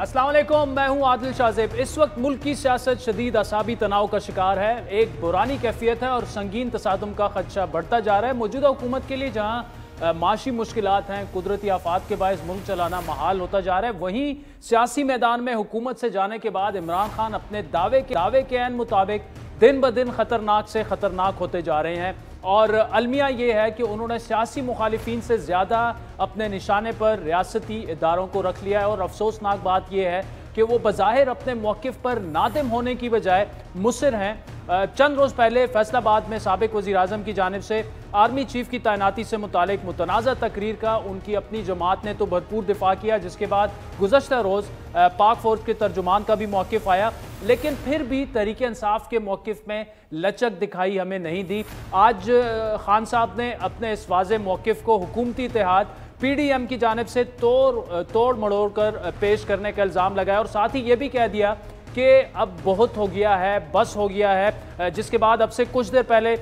अस्सलाम वालेकुम, मैं हूं आदिल शाहजेब। इस वक्त मुल्क की सियासत शदीद असाबी तनाव का शिकार है। एक बुरानी कैफियत है और संगीन तसादुम का खदशा बढ़ता जा रहा है। मौजूदा हुकूमत के लिए जहां माशी मुश्किलात हैं, कुदरती आफात के बायस मुल्क चलाना महाल होता जा रहा है, वहीं सियासी मैदान में हुकूमत से जाने के बाद इमरान खान अपने दावे के ऐन मुताबिक दिन ब दिन खतरनाक से खतरनाक होते जा रहे हैं। और अलमिया ये है कि उन्होंने सियासी मुखालिफिन से ज़्यादा अपने निशाने पर रियासती इदारों को रख लिया है। और अफसोसनाक बात यह है कि वो बज़ाहिर अपने मौक़िफ़ पर नादिम होने की बजाय मुसिर हैं। चंद रोज़ पहले फैसलाबाद में साबिक वज़ीर आज़म की जानिब से आर्मी चीफ की तैनाती से मुतालिक मुतनाज़ा तकरीर का उनकी अपनी जमात ने तो भरपूर दिफा किया, जिसके बाद गुज़श्ता रोज़ पाक फ़ौज के तर्जुमान का भी मौक़िफ़ आया, लेकिन फिर भी तहरीक इंसाफ के मौक़िफ़ में लचक दिखाई हमें नहीं दी। आज खान साहब ने अपने इस वाज़े मौक़िफ़ को हुकूमती इत्तेहाद PDM की जानिब से तोड़ मड़ोड़ कर पेश करने का इल्ज़ाम लगाया और साथ ही ये भी कह दिया कि अब बहुत हो गया है, बस हो गया है। जिसके बाद अब से कुछ देर पहले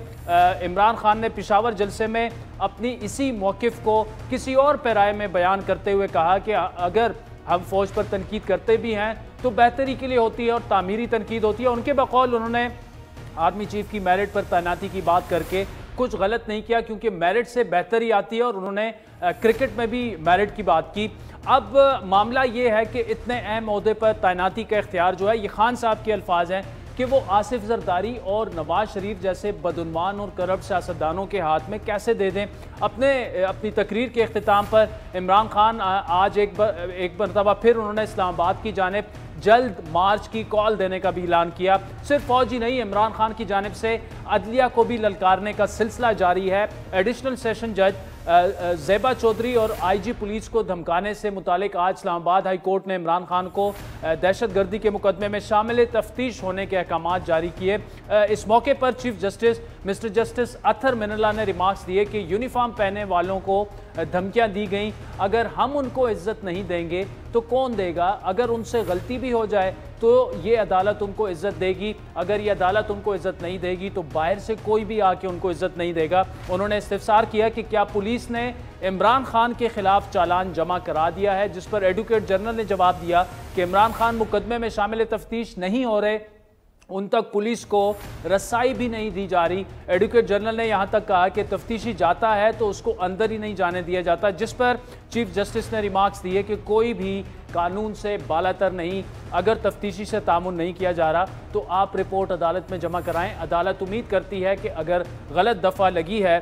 इमरान खान ने पेशावर जलसे में अपनी इसी मौक़िफ़ को किसी और पैराए में बयान करते हुए कहा कि अगर हम फ़ौज पर तनकीद करते भी हैं तो बेहतरी के लिए होती है और तामीरी तनकीद होती है। उनके बकौल उन्होंने आर्मी चीफ की मेरिट पर तैनाती की बात करके कुछ गलत नहीं किया, क्योंकि मेरिट से बेहतरी आती है, और उन्होंने क्रिकेट में भी मेरिट की बात की। अब मामला ये है कि इतने अहम ओहदे पर तैनाती का इख्तियार जो है, ये खान साहब के अल्फाज हैं कि वो आसिफ जरदारी और नवाज शरीफ जैसे बदउनवान और करप्ट सियासतदानों के हाथ में कैसे दे दें। अपनी तकरीर के अख्तिताम पर इमरान खान आज एक मरतबा फिर उन्होंने इस्लामाबाद की जानिब जल्द मार्च की कॉल देने का भी ऐलान किया। सिर्फ फौज ही नहीं, इमरान खान की जानिब से अदलिया को भी ललकारने का सिलसिला जारी है। एडिशनल सेशन जज ज़ेबा चौधरी और IG पुलिस को धमकाने से मुतालिक आज इस्लामाबाद हाई कोर्ट ने इमरान खान को दहशत गर्दी के मुकदमे में शामिल तफ्तीश होने के अहकामात जारी किए। इस मौके पर चीफ जस्टिस मिस्टर जस्टिस अतर मिनल्ला ने रिमार्क्स दिए कि यूनिफॉर्म पहने वालों को धमकियां दी गई, अगर हम उनको इज्जत नहीं देंगे तो कौन देगा। अगर उनसे गलती भी हो जाए तो ये अदालत उनको इज्जत देगी, अगर ये अदालत उनको इज्जत नहीं देगी तो बाहर से कोई भी आके उनको इज्जत नहीं देगा। उन्होंने इस्तिफसार किया कि क्या पुलिस ने इमरान खान के खिलाफ चालान जमा करा दिया है, जिस पर एडवोकेट जनरल ने जवाब दिया कि इमरान खान मुकदमे में शामिल तफ्तीश नहीं हो रहे, उन तक पुलिस को रसाई भी नहीं दी जा रही। एडवोकेट जनरल ने यहाँ तक कहा कि तफ्तीशी जाता है तो उसको अंदर ही नहीं जाने दिया जाता, जिस पर चीफ जस्टिस ने रिमार्क्स दिए कि कोई भी कानून से बालातर नहीं, अगर तफ्तीशी से तामुन नहीं किया जा रहा तो आप रिपोर्ट अदालत में जमा कराएं। अदालत उम्मीद करती है कि अगर गलत दफ़ा लगी है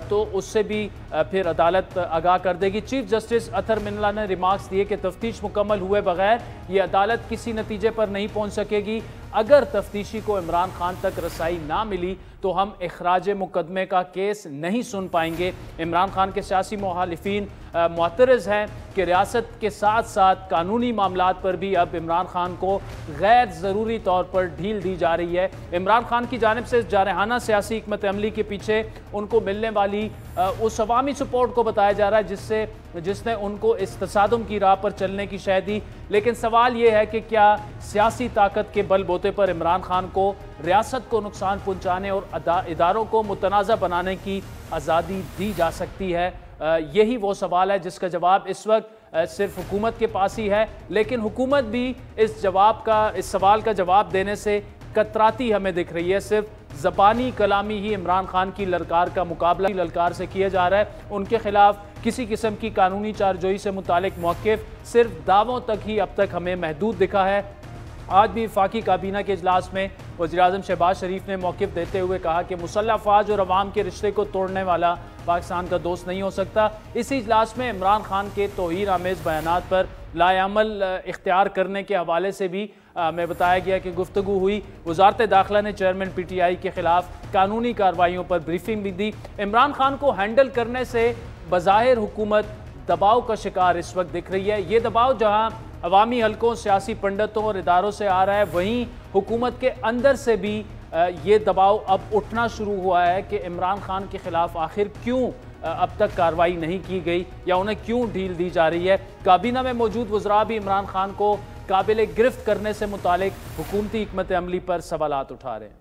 तो उससे भी फिर अदालत आगाह कर देगी। चीफ जस्टिस अतर मिनल्ला ने रिमार्क्स दिए कि तफ्तीश मुकम्मल हुए बगैर ये अदालत किसी नतीजे पर नहीं पहुँच सकेगी। अगर तफ्तीशी को इमरान खान तक रसाई ना मिली तो हम इखराज मुकदमे का केस नहीं सुन पाएंगे। इमरान खान के सियासी मुखालिफिन मुअतरज़ हैं कि रियासत के साथ साथ कानूनी मामलात पर भी अब इमरान खान को गैर ज़रूरी तौर पर ढील दी जा रही है। इमरान खान की जानिब से जारहाना सियासी हिकमत अमली के पीछे उनको मिलने वाली उस अवामी सपोर्ट को बताया जा रहा है जिसने उनको इस तसादुम की राह पर चलने की शह दी। लेकिन सवाल ये है कि क्या सियासी ताकत के बलबूते पर इमरान खान को रियासत को नुकसान पहुँचाने और इदारों को मुतनाज़ा बनाने की आज़ादी दी जा सकती है? यही वो सवाल है जिसका जवाब इस वक्त सिर्फ हुकूमत के पास ही है। लेकिन हुकूमत भी इस सवाल का जवाब देने से कतराती हमें दिख रही है। सिर्फ ज़बानी कलामी ही इमरान खान की ललकार का मुकाबला ललकार से किया जा रहा है। उनके खिलाफ किसी किस्म की कानूनी चारजोई से मुतालिक मौक़िफ़ सिर्फ दावों तक ही अब तक हमें महदूद दिखा है। आज भी वफाकी काबीना के इजलास में वज़ीर-ए-आज़म शहबाज शरीफ ने मौक़िफ़ देते हुए कहा कि मुसल्लह अफ़वाज और अवाम के रिश्ते को तोड़ने वाला पाकिस्तान का दोस्त नहीं हो सकता। इसी इजलास में इमरान खान के तौहीन आमेज़ बयानात पर लाएअमल इख्तियार करने के हवाले से भी हमें बताया गया कि गुफ्तगू हुई। वज़ारत दाखिला ने चेयरमैन PTI के खिलाफ कानूनी कार्रवाइयों पर ब्रीफिंग भी दी। इमरान खान को हैंडल करने से बज़ाहिर हुकूमत दबाव का शिकार इस वक्त दिख रही है। ये दबाव जहाँ अवामी हलकों, सियासी पंडितों और इदारों से आ रहा है, वहीं हुकूमत के अंदर से भी ये दबाव अब उठना शुरू हुआ है कि इमरान खान के खिलाफ आखिर क्यों अब तक कार्रवाई नहीं की गई या उन्हें क्यों ढील दी जा रही है। काबीना में मौजूद वज़रा भी इमरान खान को काबिल गिरफ्त करने से मुतालिक हुकूमती हिकमत अमली पर सवालात उठा रहे हैं।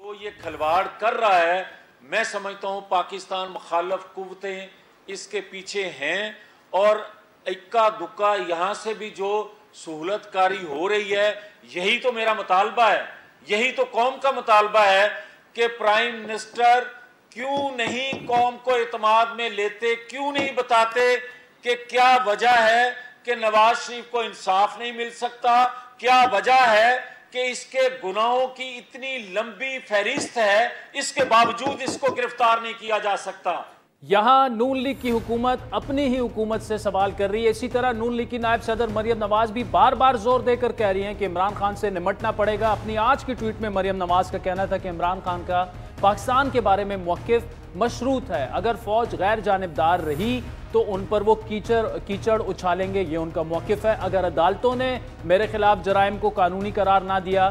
वो ये खिलवाड़ कर रहा है, मैं समझता हूँ पाकिस्तान मुखालफ कुव्वतें इसके पीछे हैं और इक्का दुक्का यहाँ से भी जो सहूलतकारी हो रही है। यही तो मेरा मुतालबा है, यही तो कौम का मुतालबा है कि प्राइम मिनिस्टर क्यों नहीं कौम को एतमाद में लेते, क्यों नहीं बताते कि क्या वजह है कि नवाज शरीफ को इंसाफ नहीं मिल सकता, क्या वजह है कि इसके गुनाहों की इतनी लंबी फहरिस्त है, इसके बावजूद इसको गिरफ्तार नहीं किया जा सकता। यहां नून लीग की हुकूमत अपनी ही हुकूमत से सवाल कर रही है। इसी तरह नून लीग की नायब सदर मरियम नवाज भी बार बार जोर देकर कह रही हैं कि इमरान खान से निमटना पड़ेगा। अपनी आज की ट्वीट में मरियम नवाज का कहना था कि इमरान खान का पाकिस्तान के बारे में मौक़िफ़ मशरूत है। अगर फौज गैर जानिबदार रही तो उन पर वो कीचड़ उछालेंगे, ये उनका मौक़िफ़ है। अगर अदालतों ने मेरे खिलाफ जराइम को कानूनी करार ना दिया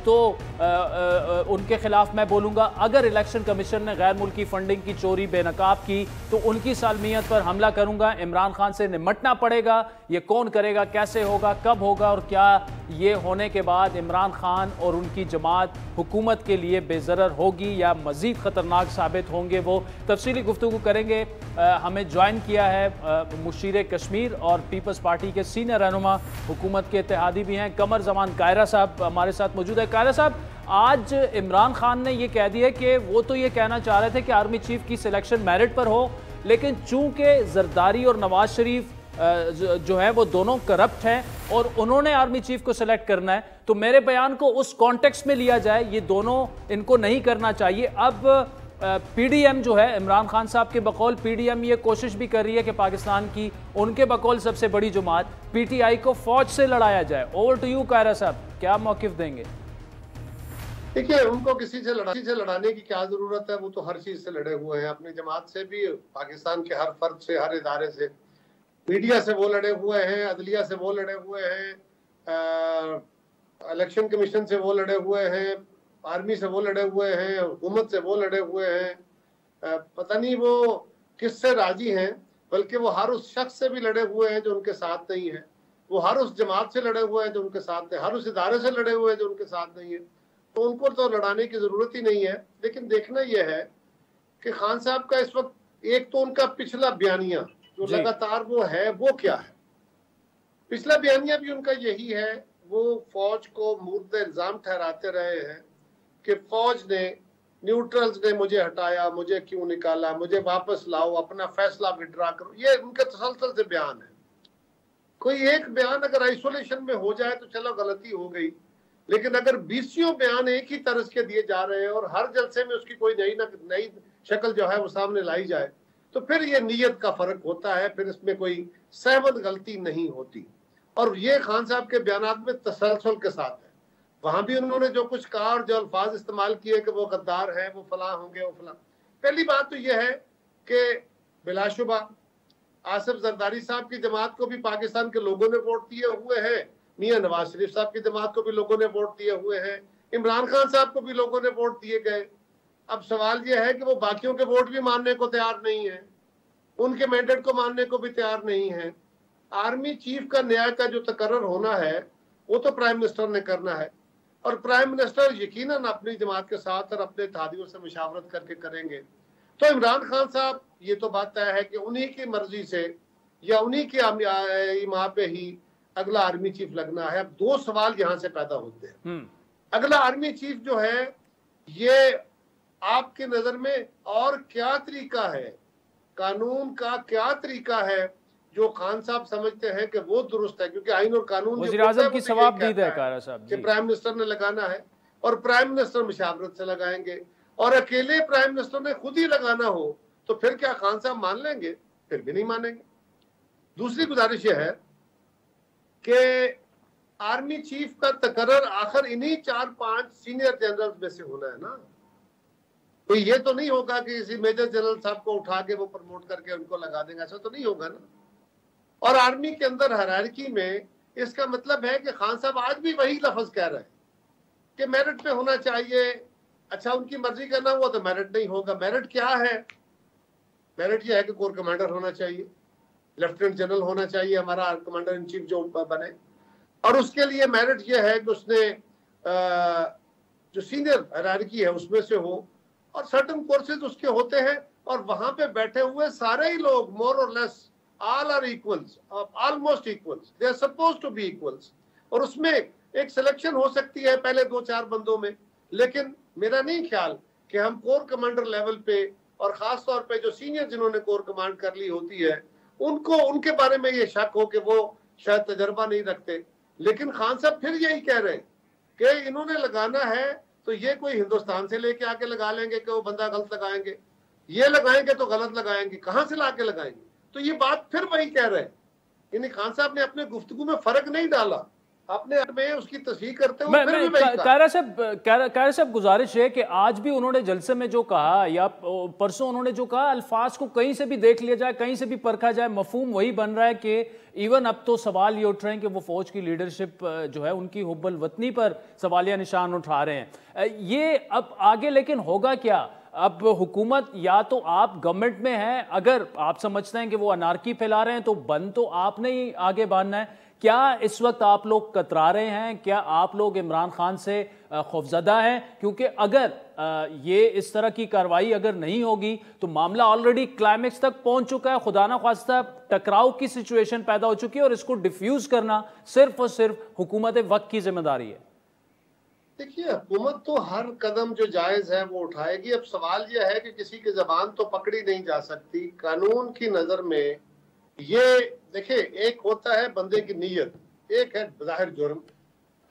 तो उनके खिलाफ मैं बोलूँगा। अगर इलेक्शन कमीशन ने गैर मुल्की फंडिंग की चोरी बेनकाब की तो उनकी सालमियत पर हमला करूँगा। इमरान खान से निमटना पड़ेगा। ये कौन करेगा, कैसे होगा, कब होगा और क्या ये होने के बाद इमरान खान और उनकी जमात हुकूमत के लिए बेज़रर होगी या मज़ीद ख़तरनाक साबित होंगे, वो तफसीली गुफ्तगू करेंगे। हमें ज्वाइन किया है मुशीर कश्मीर और पीपल्स पार्टी के सीनियर रहनुमा हुकूमत के इत्तेहादी भी हैं कमर जमान कायरा साहब हमारे साथ मौजूद है। कायरा साहब, आज इमरान खान ने यह कह दिया कि वो तो ये कहना चाह रहे थे कि आर्मी चीफ की सिलेक्शन मेरिट पर हो, लेकिन चूंकि जरदारी और नवाज शरीफ जो है वो दोनों करप्ट हैं और उन्होंने आर्मी चीफ को सिलेक्ट करना है, तो मेरे बयान को उस कॉन्टेक्स्ट में लिया जाए, ये दोनों इनको नहीं करना चाहिए। अब पीडीएम जो है, इमरान खान साहब के बकौल पीडीएम ये कोशिश भी कर रही है कि पाकिस्तान की उनके बकौल सबसे बड़ी जमात पीटीआई को फौज से लड़ाया जाए। ओवर टू यू कायरा साहब, क्या मौक़िफ़ देंगे? देखिए, उनको किसी से लड़ाने की क्या जरूरत है, वो तो हर चीज से लड़े हुए हैं, अपनी जमात से भी, पाकिस्तान के हर फर्द से, हर इदारे से, मीडिया से वो लड़े हुए हैं, अदलिया से वो लड़े हुए हैं, इलेक्शन कमीशन से वो लड़े हुए हैं, आर्मी से वो लड़े हुए हैं, हुकूमत से वो लड़े हुए हैं। पता नहीं वो किससे राजी हैं, बल्कि वो हर उस शख्स से भी लड़े हुए हैं जो उनके साथ नहीं है, वो हर उस जमात से लड़े हुए हैं जो उनके साथ है, हर उस इदारे से लड़े हुए हैं जो उनके साथ नहीं है। तो उनको तो लड़ाने की जरूरत ही नहीं है। लेकिन देखना यह है कि खान साहब का इस वक्त एक तो उनका पिछला बयानिया जो लगातार वो है, वो क्या है? पिछला बयानिया भी उनका यही है, वो फौज को मुर्द इल्जाम ठहराते रहे हैं कि फौज ने, न्यूट्रल्स ने मुझे हटाया, मुझे क्यों निकाला, मुझे वापस लाओ, अपना फैसला विड्रा करो। ये उनका तसलसल से बयान है। कोई एक बयान अगर आइसोलेशन में हो जाए तो चलो गलती हो गई, लेकिन अगर 20 बयान एक ही तरह के दिए जा रहे हैं और हर जलसे में उसकी कोई नई शक्ल जो है वो सामने लाई जाए, तो फिर ये नीयत का फर्क होता है, फिर इसमें कोई सहमत गलती नहीं होती। और ये खान साहब के बयान में तसलसल के साथ है। वहां भी उन्होंने जो कुछ कहा और जो अल्फाज इस्तेमाल किए कि वो गद्दार है, वो फलां होंगे, वो फलां। पहली बात तो यह है कि बिलाशुबा आसिफ जरदारी साहब की जमात को भी पाकिस्तान के लोगों ने वोट दिए हुए हैं, मियां नवाज शरीफ साहब की जमात को भी लोगों ने वोट दिए हुए हैं, इमरान खान साहब को भी लोगों ने वोट दिए गए। अब सवाल यह है कि वो बाकियों के वोट भी मानने को तैयार नहीं है, उनके मैंडेट को मानने को भी तैयार नहीं है। आर्मी चीफ का न्याय का जो तकर्रर होना है वो तो प्राइम मिनिस्टर ने करना है, और प्राइम मिनिस्टर यकीनन अपनी जमात के साथ और अपने इत्तेहादियों से मुशावरत करके करेंगे। तो इमरान खान साहब, ये तो बात तय है कि उन्हीं की मर्जी से या उन्हीं के इमाम पे ही अगला आर्मी चीफ लगना है। अब दो सवाल यहाँ से पैदा होते हैं। अगला आर्मी चीफ जो है, ये आपकी नजर में और क्या तरीका है, कानून का क्या तरीका है जो खान साहब समझते हैं कि वो दुरुस्त है? क्योंकि आइन और कानून वज़ीर-ए-आज़म की सवाबदीद है कारा साहब कि प्राइम मिनिस्टर ने लगाना है, और प्राइम मिनिस्टर मुशावरत से लगाएंगे, और अकेले प्राइम मिनिस्टर ने खुद ही लगाना हो तो फिर क्या खान साहब मान लेंगे? फिर भी नहीं मानेंगे। दूसरी गुजारिश यह है कि आर्मी चीफ का तकर्रर आखिर इन्हीं 4-5 सीनियर जनरल में से होना है ना। तो ये तो नहीं होगा कि किसी मेजर जनरल साहब को उठा के वो प्रमोट करके उनको लगा देंगे, ऐसा तो नहीं होगा ना। और आर्मी के अंदर हायरार्की में इसका मतलब है कि खान साहब आज भी वही लफ्ज कह रहे हैं कि मेरिट पे होना चाहिए। अच्छा, उनकी मर्जी का ना हुआ तो मेरिट नहीं होगा। मेरिट क्या है? मेरिट यह है कि कोर कमांडर होना चाहिए, लेफ्टिनेंट जनरल होना चाहिए हमारा कमांडर इन चीफ जो बने, और उसके लिए मेरिट यह है कि उसने जो सीनियर हायरार्की है उसमें से हो, और सर्टन कोर्सेज उसके होते हैं, और वहां पे बैठे हुए सारे ही लोग मोर और less all are equals, almost equals, they are suppose to be equals. और उसमें एक सिलेक्शन हो सकती है पहले 2-4 बंदों में, लेकिन मेरा नहीं ख्याल कि हम कोर कमांडर लेवल पे और खास तौर पे जो सीनियर जिन्होंने कोर कमांड कर ली होती है उनको उनके बारे में ये शक हो कि वो शायद तजर्बा नहीं रखते। लेकिन खान साहब फिर यही कह रहे हैं कि इन्होंने लगाना है तो ये कोई हिंदुस्तान से लेके आके लगा लेंगे कि वो बंदा गलत लगाएंगे, ये लगाएंगे तो गलत लगाएंगे, कहां से लाके लगाएंगे। तो ये बात फिर वही कह रहे हैं, यानी खान साहब ने अपने गुफ्तगू में फर्क नहीं डाला, अपने में उसकी तस्वीर करते हुए फिर भी वही कायरा साहब गुजारिश है कि आज भी उन्होंने जलसे में जो कहा या परसों उन्होंने जो कहा, अल्फाज को कहीं से भी देख लिया जाए, कहीं से भी परखा जाए, मफहूम वही बन रहा है कि इवन अब तो सवाल ये उठ रहे हैं कि वो फौज की लीडरशिप जो है उनकी हुब्बुल वतनी पर सवालिया निशान उठा रहे हैं। ये अब आगे लेकिन होगा क्या? अब हुकूमत या तो आप गवर्नमेंट में हैं, अगर आप समझते हैं कि वो अनारकी फैला रहे हैं तो बंद तो आपने ही आगे बांधना है। क्या इस वक्त आप लोग कतरा रहे हैं? क्या आप लोग इमरान खान से खौफजदा हैं? क्योंकि अगर ये इस तरह की कार्रवाई अगर नहीं होगी तो मामला ऑलरेडी क्लाइमेक्स तक पहुंच चुका है, खुदा ना ख्वास्ता टकराव की सिचुएशन पैदा हो चुकी है और इसको डिफ्यूज करना सिर्फ और सिर्फ हुकूमत वक्त की जिम्मेदारी है। देखिए, हुकूमत तो हर कदम जो जायज है वो उठाएगी। अब सवाल यह है कि किसी की जबान तो पकड़ी नहीं जा सकती। कानून की नजर में ये देखिए, एक होता है बंदे की नीयत, एक है बज़ाहिर जुर्म।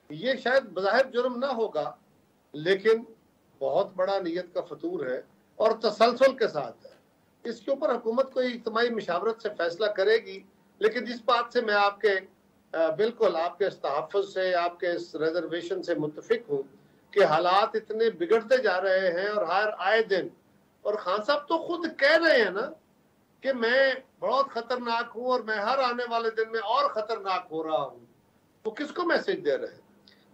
ये शायद बज़ाहिर जुर्म ना होगा लेकिन बहुत बड़ा नीयत का फतूर है और तसलसल के साथ है। इसके ऊपर हुकूमत कोई इज्तिमाई मशावरत से फैसला करेगी। लेकिन जिस बात से मैं आपके बिल्कुल आपके इस तहफ़्फ़ुज़ से, आपके इस रिजर्वेशन से मुत्तफिक हूँ कि हालात इतने बिगड़ते जा रहे हैं और हर आए दिन, और खान साहब तो खुद कह रहे हैं ना कि मैं बहुत खतरनाक हूं और मैं हर आने वाले दिन में और खतरनाक हो रहा हूं। वो किसको मैसेज दे रहे हैं?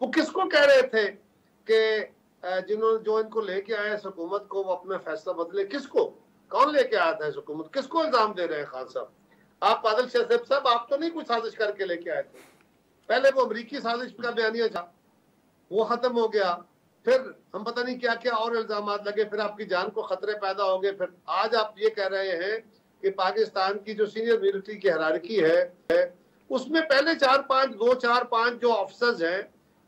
वो किसको कह रहे थे कि जिन्होंने जो इनको लेके आए इस हुकूमत को वो अपना फैसला बदले? किसको, कौन लेके आया था इस हुकूमत? किसको इल्जाम दे रहे हैं खान साहब? आप बादल शाह साहब, आप तो नहीं कुछ साजिश करके लेके आए थे। पहले वो अमरीकी साजिश का बयानिया था, वो खत्म हो गया, फिर हम पता नहीं क्या क्या और इल्जाम लगे, फिर आपकी जान को खतरे पैदा हो गए। फिर आज आप ये कह रहे हैं कि पाकिस्तान की जो सीनियर मिलिट्री की हायरार्की है उसमें पहले 4-5 जो ऑफिसर्स हैं,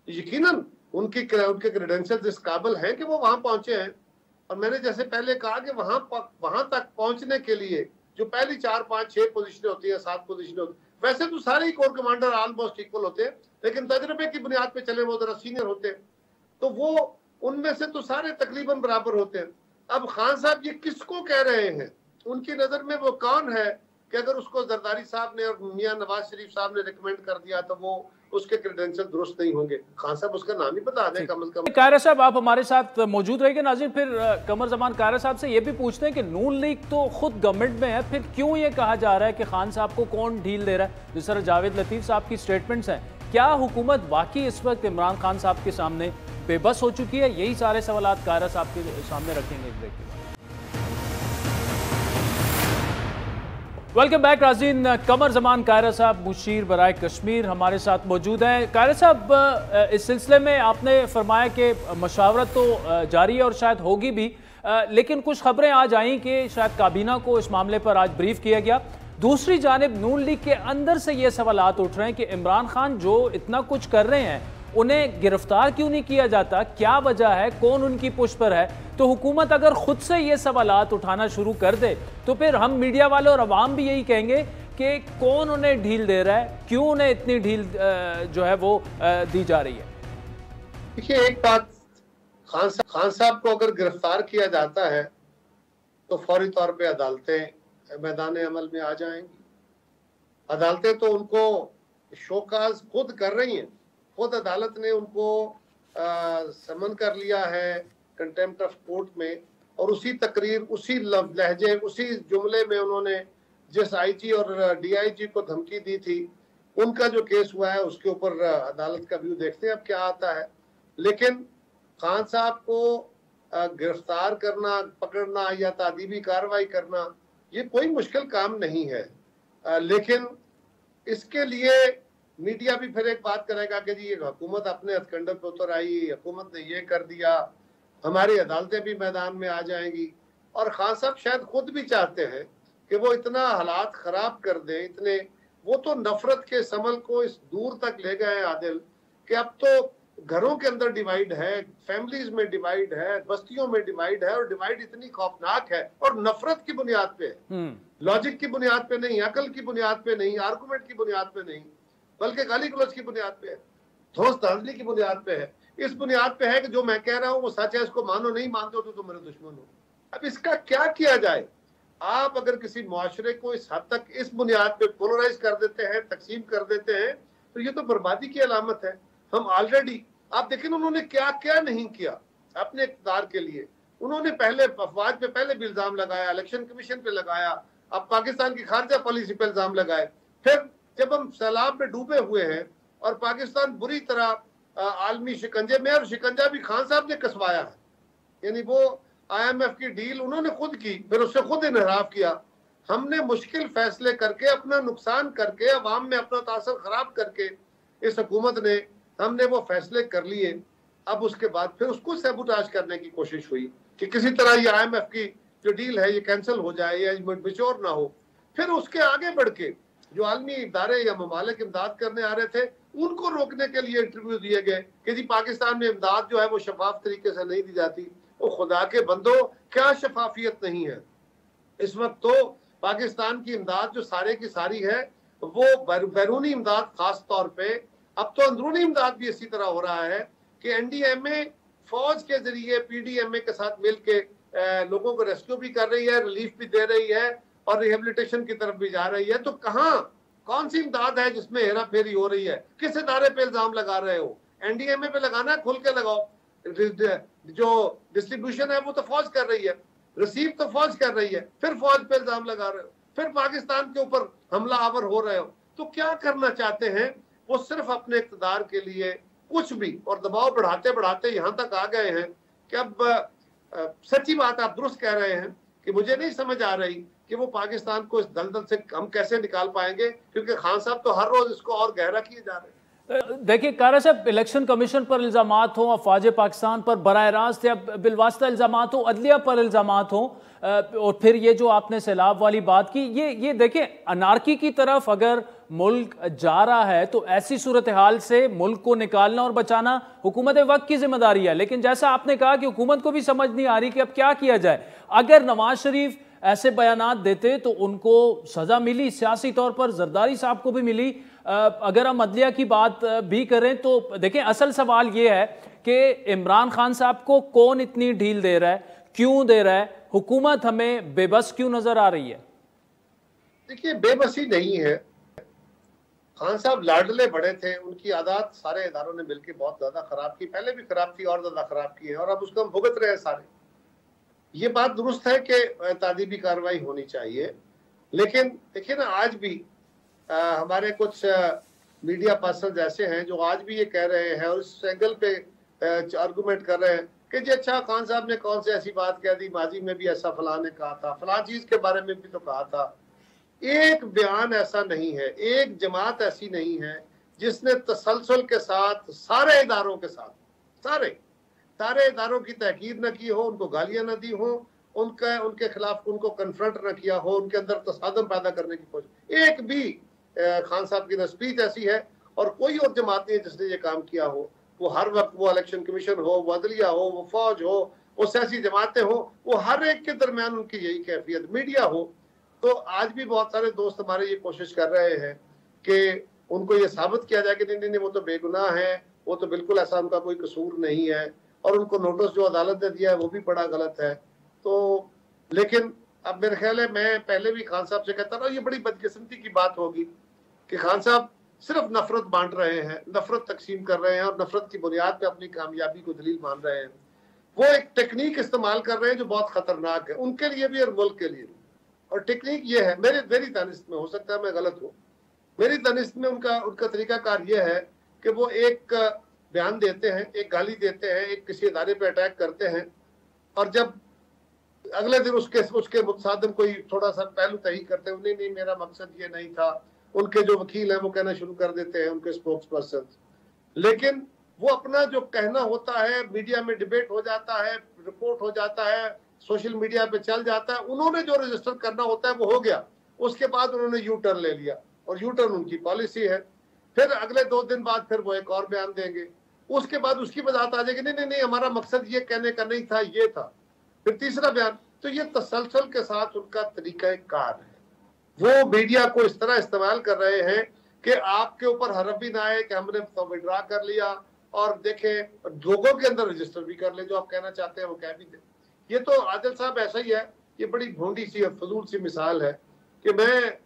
यकीनन उनके क्रेडेंशियल्स इस काबिल हैं कि वो वहां पहुंचे हैं। और मैंने जैसे पहले कहा कि वहां तक पहुंचने के लिए जो पहली 4-5-6 पोजीशनें होती है, 7 पोजीशनें होती है, वैसे तो सारे ही कोर कमांडर ऑलमोस्ट इक्वल होते हैं, लेकिन तजर्बे की बुनियाद पे चले वो जरा सीनियर होते हैं, तो वो उनमें से तो सारे तकरीबन बराबर होते हैं। अब खान साहब ये किसको कह रहे हैं? उनकी नजर में वो कौन है कि अगर उसको जरदारी साहब ने और मियां नवाज शरीफ साहब ने रिकमेंड कर दिया तो वो उसके क्रेडेंशियल दुरुस्त नहीं होंगे? खान साहब उसका नाम ही बता दें कम से कम। कायरा साहब, आप हमारे साथ मौजूद रहेंगे। नाज़रीन, फिर कमर जमान कायरा साहब से ये भी पूछते हैं कि नून लीग तो खुद गवर्नमेंट में है, फिर क्यों ये कहा जा रहा है कि खान साहब को कौन ढील दे रहा है? जिस तरह जावेद लतीफ साहब की स्टेटमेंट्स हैं, क्या हुकूमत वाकई इस वक्त इमरान खान साहब के सामने बेबस हो चुकी है? यही सारे सवाल कायरा साहब के सामने रखेंगे ब्रेक के बाद। वेलकम बैक नाज़रीन। कमर जमान कायरा साहब मुशीर बराए कश्मीर हमारे साथ मौजूद हैं। कायरा साहब, इस सिलसिले में आपने फरमाया कि मशावरत तो जारी है और शायद होगी भी, लेकिन कुछ खबरें आज आई कि शायद काबीना को इस मामले पर आज ब्रीफ किया गया। दूसरी जानिब नून लीग के अंदर से ये सवालात उठ रहे हैं कि इमरान खान जो इतना कुछ कर रहे हैं उन्हें गिरफ्तार क्यों नहीं किया जाता? क्या वजह है? कौन उनकी पुश पर है? तो हुकूमत अगर खुद से ये सवालात उठाना शुरू कर दे तो फिर हम मीडिया वाले और अवाम भी यही कहेंगे कि कौन उन्हें ढील दे रहा है, क्यों उन्हें इतनी ढील जो है वो दी जा रही है। देखिए, एक बात, खान साहब को अगर गिरफ्तार किया जाता है तो फौरी तौर पे अदालतें मैदान अमल में आ जाएंगी। अदालतें तो उनको शोकाज खुद कर रही हैं। खुद अदालत ने उनको समन कर लिया है कंटेम्प्ट ऑफ कोर्ट में, और उसी तकरीर, उसी लहजे, उसी जुमले में उन्होंने जिस आईजी और डीआईजी को धमकी दी थी, उनका जो केस हुआ है उसके ऊपर अदालत का व्यू देखते हैं अब क्या आता है। लेकिन खान साहब को गिरफ्तार करना, पकड़ना या तादीबी कार्रवाई करना ये कोई मुश्किल काम नहीं है। लेकिन इसके लिए मीडिया भी फिर एक बात करेगा कि जी ये हुकूमत अपने हथकंडे पे उतर आई, हुकूमत ने ये कर दिया, हमारी अदालतें भी मैदान में आ जाएंगी। और खान साहब शायद खुद भी चाहते हैं कि वो इतना हालात खराब कर दे, इतने वो तो नफरत के समल को इस दूर तक ले गए हैं आदिल, कि अब तो घरों के अंदर डिवाइड है, फैमिलीज में डिवाइड है, बस्तियों में डिवाइड है, और डिवाइड इतनी खौफनाक है और नफरत की बुनियाद पे है, लॉजिक की बुनियाद पे नहीं, अकल की बुनियाद पे नहीं, आर्गुमेंट की बुनियाद पे नहीं, बल्कि गाली गलौज की बुनियाद पे है, दोस्त दांजली की बुनियाद पे है। इस बुनियाद पे है कि जो मैं कह रहा हूँ वो सच है, इसको मानो, नहीं मानते हो तो मेरे दुश्मन हो। अब इसका क्या किया जाए? आप अगर किसी मुआशरे को इस हद तक इस बुनियाद पे पोलराइज कर देते हैं, तकसीम कर देते हैं, तो ये तो बर्बादी की अलामत है। हम ऑलरेडी, आप देखें उन्होंने क्या क्या नहीं किया अपने इक़्तिदार के लिए। उन्होंने पहले अफवाज पे पहले भी इल्जाम लगाया, इलेक्शन कमीशन पे लगाया, अब पाकिस्तान की खारजा पॉलिसी पे इल्जाम लगाए। फिर जब हम सैलाब में डूबे हुए हैं और पाकिस्तान बुरी तरह आलमी शिकंजे में, और शिकंजा भी खान साहब ने कसवाया है, यानी वो IMF की डील उन्होंने खुद की, फिर उससे खुद इनहराफ किया। हमने मुश्किल फैसले करके, अपना नुकसान करके, अवाम में अपना तासर खराब करके, इस हुकूमत ने, हमने वो फैसले कर लिए। अब उसके बाद फिर उसको सैबोटाज करने की कोशिश हुई कि किसी तरह ये IMF की जो डील है ये कैंसिल हो जाए या बिचौर ना हो। फिर उसके आगे बढ़ के जो आलमी इदारे या ममालिक इमदाद करने आ रहे थे, उनको रोकने के लिए इंटरव्यू दिए गए कि जी पाकिस्तान में इमदाद जो है वो शफाफ तरीके से नहीं दी जाती। वो खुदा के बंदो, क्या शफाफियत नहीं है? इस वक्त तो पाकिस्तान की इमदाद जो सारे की सारी है वो बैरूनी इमदाद खास तौर पे, अब तो अंदरूनी इमदाद भी इसी तरह हो रहा है कि NDMA फौज के जरिए PDMA के साथ मिलके लोगों को रेस्क्यू भी कर रही है, रिलीफ भी दे रही है और रिहेबिलिटेशन की तरफ भी जा रही है। तो कहाँ, कौन सी इमदाद है जिसमें हेरा फेरी हो रही है? किस इदारे पे इल्जाम लगा रहे हो? NDMA पे लगाना है, खुल के लगाओ। जो डिस्ट्रीब्यूशन है वो तो फौज कर रही है, रिसीव तो फौज कर रही है, फिर फौज पे इल्जाम लगा रहे हो, फिर पाकिस्तान के ऊपर हमला आवर हो रहे हो। तो क्या करना चाहते हैं? वो सिर्फ अपने इक़्तिदार के लिए कुछ भी, और दबाव बढ़ाते बढ़ाते यहाँ तक आ गए हैं कि अब सच्ची बात आप दुरुस्त कह रहे हैं कि मुझे नहीं समझ आ रही कि वो पाकिस्तान को इस दलदल से हम कैसे निकाल पाएंगे, क्योंकि खान साहब तो हर रोज इसको और गहरा किए जा रहे हैं। देखिए कारा साहब, इलेक्शन कमीशन पर इल्जामात हो, अफवाज पाकिस्तान पर बराह रास्त या बिलवास्ता इल्जामात हो, अदलिया पर इल्जामात हो, और फिर ये जो आपने सैलाब वाली बात की, ये देखिए अनारकी की तरफ अगर मुल्क जा रहा है तो ऐसी सूरत हाल से मुल्क को निकालना और बचाना हुकूमत वक्त की जिम्मेदारी है। लेकिन जैसा आपने कहा कि हुकूमत को भी समझ नहीं आ रही कि अब क्या किया जाए। अगर नवाज शरीफ ऐसे बयानात देते तो उनको सजा मिली, सियासी तौर पर जरदारी साहब को भी मिली। अगर हम अदलिया की बात भी करें तो देखें, असल सवाल ये है कि इमरान खान साहब को कौन इतनी ढील दे रहा है, क्यों दे रहा है? हुकूमत हमें बेबस क्यों नजर आ रही है? देखिए, बेबसी नहीं है। खान साहब लाडले बड़े थे, उनकी आदत सारे इदारों ने मिलकर बहुत ज्यादा खराब की, पहले भी खराब थी और ज्यादा खराब की है, और अब उसको हम भुगत रहे हैं सारे। ये बात दुरुस्त है कि तादीबी कार्रवाई होनी चाहिए, लेकिन देखिए ना, आज भी हमारे कुछ मीडिया पर्सन ऐसे हैं जो आज भी ये कह रहे हैं और इस एंगल पे आर्गुमेंट कर रहे हैं कि जी अच्छा, खान साहब ने कौन सी ऐसी बात कह दी, माजी में भी ऐसा फलां ने कहा था, फलां चीज के बारे में भी तो कहा था। एक बयान ऐसा नहीं है, एक जमात ऐसी नहीं है जिसने तसलसल के साथ सारे इदारों के साथ सारे इदारों की तहकीर न की हो, उनको गालियां न दी हो, उनके खिलाफ उनको कन्फ्रंट न किया हो, उनके अंदर तसादम पैदा करने की कोशिश। एक भी खान साहब की न स्पीच ऐसी है और कोई और जमात नहीं है जिसने ये काम किया हो। वो हर वक्त, वो इलेक्शन कमीशन हो, वो अदलिया हो, वो फौज हो, वो सियासी जमातें हो, वो हर एक के दरमियान उनकी यही कैफियत, मीडिया हो। तो आज भी बहुत सारे दोस्त हमारे ये कोशिश कर रहे हैं कि उनको ये साबित किया जाए कि नहीं नहीं, वो तो बेगुनाह है, वो तो बिल्कुल ऐसा उनका कोई कसूर नहीं है, और उनको नोटिस जो अदालत ने दिया है वो भी बड़ा गलत है। तो लेकिन अब मेरे ख्याल है, मैं पहले भी खान साहब से कहता रहा, ये बड़ी बदकिस्मती की बात होगी कि खान साहब सिर्फ नफरत बांट रहे हैं, नफरत तकसीम कर रहे हैं और नफरत की बुनियाद पे अपनी कामयाबी को दलील मान रहे हैं। वो एक टेक्निक इस्तेमाल कर रहे हैं जो बहुत खतरनाक है उनके लिए भी और मुल्क के लिए भी। और टेक्निक ये है, मेरी दानिश में, हो सकता है मैं गलत हूँ, मेरी दानिश में उनका तरीकाकार ये है कि वो एक बयान देते हैं, एक गाली देते हैं, एक किसी इदारे पे अटैक करते हैं, और जब अगले दिन उसके मुतसादिम कोई थोड़ा सा पहलू तही करते हैं, नहीं मेरा मकसद ये नहीं था, उनके जो वकील हैं वो कहना शुरू कर देते हैं, उनके स्पोक्स पर्सन। लेकिन वो अपना जो कहना होता है, मीडिया में डिबेट हो जाता है, रिपोर्ट हो जाता है, सोशल मीडिया पे चल जाता है। उन्होंने जो रजिस्टर करना होता है वो हो गया, उसके बाद उन्होंने यू टर्न ले लिया और यू टर्न उनकी पॉलिसी है। फिर अगले 2 दिन बाद फिर वो एक और बयान देंगे, उसके बाद उसकी वजाहत आ जाएगी, नहीं नहीं नहीं हमारा मकसद ये कहने का नहीं था, ये था। फिर तीसरा बयान। तो ये तसलसल के साथ उनका तरीकाकार है। वो मीडिया को इस तरह इस्तेमाल कर रहे हैं कि आपके ऊपर हरफ भी ना आए कि हमने तो विड्रा कर लिया, और देखें लोगों के अंदर रजिस्टर भी कर ले, जो आप कहना चाहते हैं वो कह भी दे। ये तो आदिल साहब ऐसा ही है, ये बड़ी भोंडी सी और फजूल सी मिसाल है कि मैं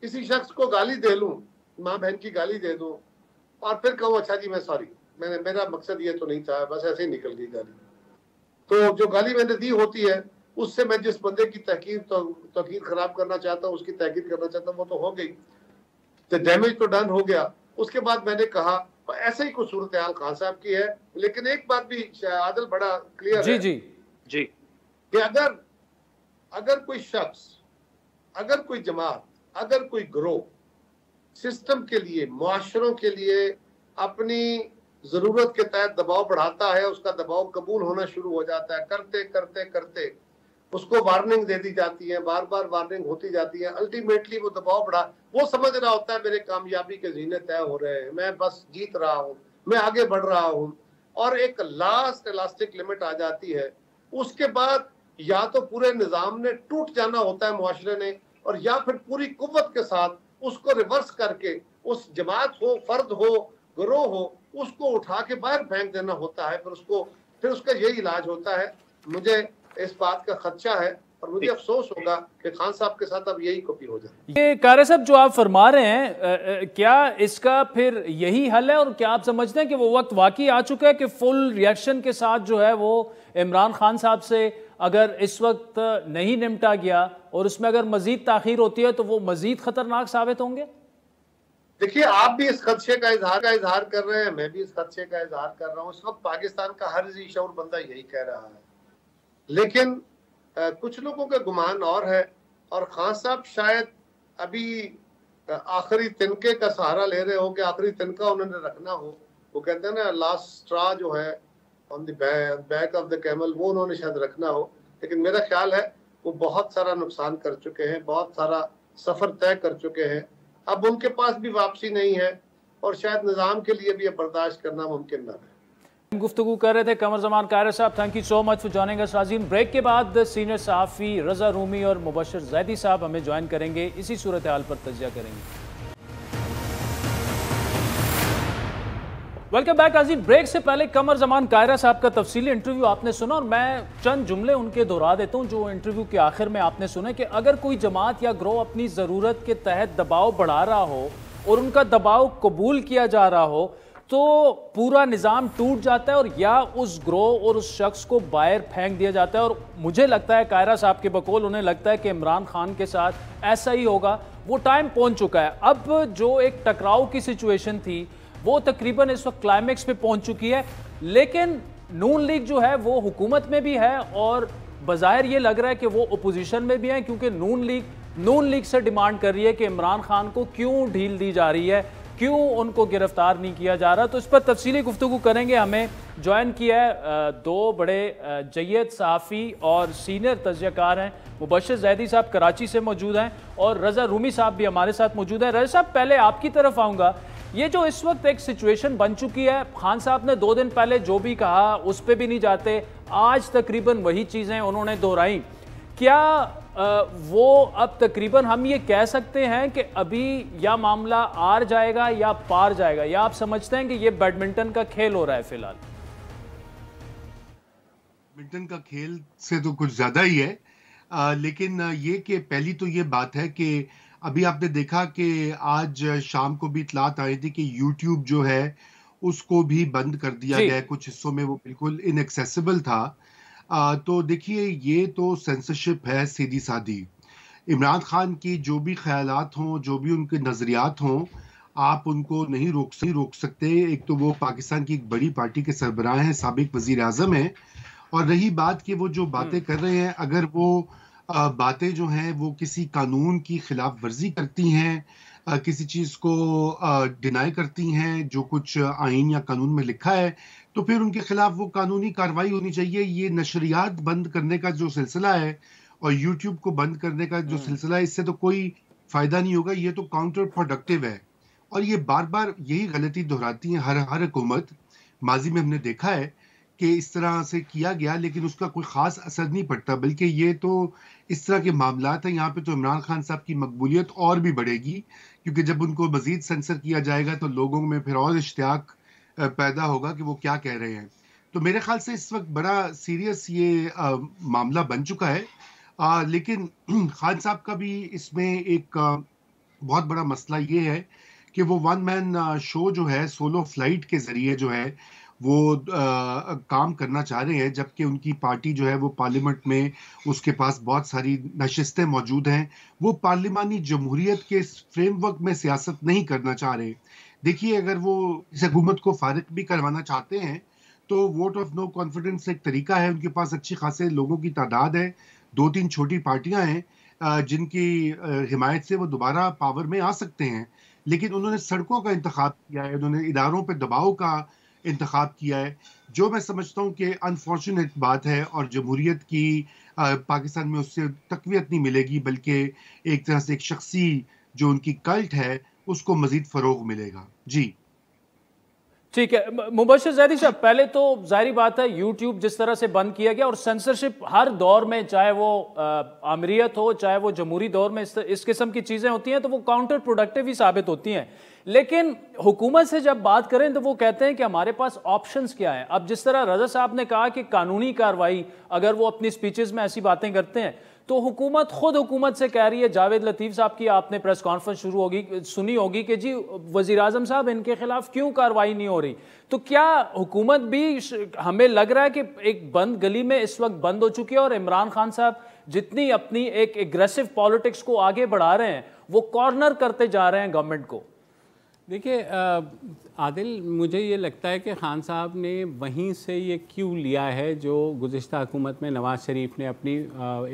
किसी शख्स को गाली दे लूं, माँ बहन की गाली दे दूं और फिर कहूँ अच्छा जी मैं सॉरी, मेरा मकसद ये तो नहीं था, बस ऐसे ही निकल गई गाली। तो जो गाली मैंने दी होती है उससे मैं जिस बंदे की तहकीर खराब करना चाहता हूँ, उसकी तहकीर करना चाहता हूँ, वो तो हो गई, तो डैमेज तो डन हो गया। उसके बाद मैंने कहा ऐसे ही कुछ सूरत हाल खान साहब की है। लेकिन एक बात भी आदिल बड़ा क्लियर है जी कि अगर कोई शख्स, अगर कोई जमात, अगर कोई ग्रोह सिस्टम के लिए, मुआशरों के लिए अपनी जरूरत के तहत दबाव बढ़ाता है, उसका दबाव कबूल होना शुरू हो जाता है, करते करते करते उसको वार्निंग दे दी जाती है, बार बार वार्निंग होती जाती है, अल्टीमेटली वो दबाव बढ़ा, वो समझ रहा होता है मेरे कामयाबी के जीने तय हो रहे हैं, मैं बस जीत रहा हूँ, मैं आगे बढ़ रहा हूँ, और एक लास्ट इलास्टिक लिमिट आ जाती है। उसके बाद या तो पूरे निजाम ने टूट जाना होता है, मुआशरे ने, और या फिर पूरी कुव्वत के साथ उसको रिवर्स करके उस जमात हो, फर्द हो, गिरोह हो, उसको उठा के बाहर फेंक देना होता है। फिर उसका यही इलाज होता है। मुझे इस बात का खदशा है और मुझे अफसोस होगा कि खान साहब के साथ अब यही कॉपी हो जाए। ये कारी साहब जो आप फरमा रहे हैं, क्या इसका फिर यही हल है, और क्या आप समझते हैं कि वो वक्त वाकई आ चुका है कि फुल रिएक्शन के साथ जो है वो इमरान खान साहब से अगर इस वक्त नहीं निपटा गया और उसमें अगर मजीद ताखीर होती है तो वो मजीद खतरनाक साबित होंगे? देखिए, आप भी इस खदशे का इजहार कर रहे हैं, मैं भी इस खदशे का इजहार कर रहा हूँ। इस वक्त पाकिस्तान का हर जी शऊर बंदा यही कह रहा है, लेकिन कुछ लोगों का गुमान और है, और खान साहब शायद अभी आखिरी तिनके का सहारा ले रहे हो कि आखिरी तिनका उन्होंने रखना हो। वो कहते हैं ना लास्ट स्ट्रा जो है on the back of the camel, वो उन्होंने शायद रखना हो। लेकिन मेरा ख्याल है वो बहुत सारा नुकसान कर चुके हैं, बहुत सारा सफर तय कर चुके हैं, अब उनके पास भी वापसी नहीं है, और शायद निजाम के लिए भी बर्दाश्त करना मुमकिन न है। गुफ्तगू कर रहे थे कमर जमान कारी साहब। Thank you so much for joining us. नाज़रीन, ब्रेक के बाद सीनियर सहाफ़ी रज़ा रूमी और मुबशर ज़ैदी साहब हमें ज्वाइन करेंगे, इसी सूरत हाल पर तज्ज़िया करेंगे। वेलकम बैक नाज़रीन। ब्रेक से पहले कमर जमान कायरा साहब का तफसीली इंटरव्यू आपने सुना, और मैं चंद जुमले उनके दोहरा देता हूँ जो इंटरव्यू के आखिर में आपने सुने कि अगर कोई जमात या ग्रोह अपनी ज़रूरत के तहत दबाव बढ़ा रहा हो और उनका दबाव कबूल किया जा रहा हो तो पूरा निज़ाम टूट जाता है, और या उस ग्रोह और उस शख्स को बाहर फेंक दिया जाता है। और मुझे लगता है कायरा साहब के बकौल उन्हें लगता है कि इमरान खान के साथ ऐसा ही होगा। वो टाइम पहुँच चुका है। अब जो एक टकराव की सिचुएशन थी वो तकरीबन इस वक्त क्लाइमेक्स पे पहुंच चुकी है, लेकिन नून लीग जो है वो हुकूमत में भी है और बज़ाहिर ये लग रहा है कि वो अपोजिशन में भी है, क्योंकि नून लीग से डिमांड कर रही है कि इमरान खान को क्यों ढील दी जा रही है, क्यों उनको गिरफ्तार नहीं किया जा रहा। तो इस पर तफसीली गुफ्तगू करेंगे। हमें ज्वाइन किया है दो बड़े जय्यद सहाफ़ी और सीनियर तज्ज़ियाकार हैं। मुबशर ज़ैदी साहब कराची से मौजूद हैं और रज़ा रूमी साहब भी हमारे साथ मौजूद हैं। रज़ा साहब, पहले आपकी तरफ आऊँगा। ये जो इस वक्त एक सिचुएशन बन चुकी है, खान साहब ने 2 दिन पहले जो भी कहा उस पर भी नहीं जाते, आज तकरीबन वही चीज़ें उन्होंने दोहराई। क्या वो अब तकरीबन हम ये कह सकते हैं कि अभी या मामला आर जाएगा या पार जाएगा, या आप समझते हैं कि ये बैडमिंटन का खेल हो रहा है फिलहाल? बैडमिंटन का खेल से तो कुछ ज़्यादा ही है, लेकिन ये कि पहली तो ये बात है कि अभी आपने देखा कि आज शाम को भी इतलात आई थी कि YouTube जो है उसको भी बंद कर दिया गया है, कुछ हिस्सों में वो बिल्कुल इनएक्सेसिबल था। तो देखिए, ये तो सेंसरशिप है सीधी सादी। इमरान खान की जो भी ख्यालात हों, जो भी उनके नज़रियात हों, आप उनको नहीं रोक सकते। एक तो वो पाकिस्तान की एक बड़ी पार्टी के सरबराह हैं, साबिक वज़ीर आज़म हैं, और रही बात कि वो जो बातें कर रहे हैं, अगर वो बातें जो हैं वो किसी कानून की खिलाफ वर्जी करती हैं, किसी चीज़ को डिनाई करती हैं जो कुछ आइन या कानून में लिखा है, तो फिर उनके खिलाफ वो कानूनी कार्रवाई होनी चाहिए। ये नशरियात बंद करने का जो सिलसिला है और यूट्यूब को बंद करने का जो सिलसिला है, इससे तो कोई फायदा नहीं होगा, ये तो काउंटर प्रोडक्टिव है। और ये बार बार यही गलती दोहराती है हर हुकूमत। माजी में हमने देखा है कि इस तरह से किया गया लेकिन उसका कोई ख़ास असर नहीं पड़ता, बल्कि ये तो इस तरह के मामलात हैं, यहाँ पे तो इमरान खान साहब की मकबूलियत और भी बढ़ेगी, क्योंकि जब उनको मज़ीद सेंसर किया जाएगा तो लोगों में फिर और इश्तियाक पैदा होगा कि वो क्या कह रहे हैं। तो मेरे ख्याल से इस वक्त बड़ा सीरियस ये मामला बन चुका है। लेकिन खान साहब का भी इसमें एक बहुत बड़ा मसला ये है कि वो वन मैन शो जो है सोलो फ्लाइट के ज़रिए जो है वो काम करना चाह रहे हैं, जबकि उनकी पार्टी जो है वो पार्लियामेंट में उसके पास बहुत सारी नशिस्तें मौजूद हैं। वो पार्लिमानी जमहूरियत के फ्रेमवर्क में सियासत नहीं करना चाह रहे। देखिए, अगर वो इस हुकूमत को फारिग भी करवाना चाहते हैं तो वोट ऑफ नो कॉन्फिडेंस एक तरीका है। उनके पास अच्छी खासे लोगों की तादाद है, 2-3 छोटी पार्टियां हैं जिनकी हिमायत से वो दोबारा पावर में आ सकते हैं। लेकिन उन्होंने सड़कों का इंतखाब किया है, उन्होंने इदारों पर दबाव का इंतखाब किया है, जो मैं समझता हूँ कि अनफॉर्चुनेट बात है। और जमहूरियत की पाकिस्तान में उससे तक़वियत नहीं मिलेगी, बल्कि एक तरह से एक शख्सी जो उनकी कल्ट है उसको मजीद फरोग मिलेगा। जी ठीक है मुबश्शिर ज़ैदी साहब, पहले तो जाहिर बात है यूट्यूब जिस तरह से बंद किया गया और सेंसरशिप हर दौर में, चाहे वो आमरीत हो चाहे वो जमहूरी दौर में इस किस्म की चीज़ें होती हैं तो वो काउंटर प्रोडक्टिव ही साबित होती हैं। लेकिन हुकूमत से जब बात करें तो वो कहते हैं कि हमारे पास ऑप्शंस क्या हैं। अब जिस तरह रज़ा साहब ने कहा कि कानूनी कार्रवाई, अगर वो अपनी स्पीचेस में ऐसी बातें करते हैं तो हुकूमत खुद हुकूमत से कह रही है, जावेद लतीफ़ साहब की आपने प्रेस कॉन्फ्रेंस सुनी होगी कि जी वज़ीर आज़म साहब इनके खिलाफ क्यों कार्रवाई नहीं हो रही। तो क्या हुकूमत भी, हमें लग रहा है कि एक बंद गली में इस वक्त बंद हो चुकी है और इमरान खान साहब जितनी अपनी एक एग्रेसिव पॉलिटिक्स को आगे बढ़ा रहे हैं वो कॉर्नर करते जा रहे हैं गवर्नमेंट को। देखिए आदिल, मुझे ये लगता है कि खान साहब ने वहीं से ये क्यों लिया है जो गुज़िश्ता हुकूमत में नवाज़ शरीफ ने अपनी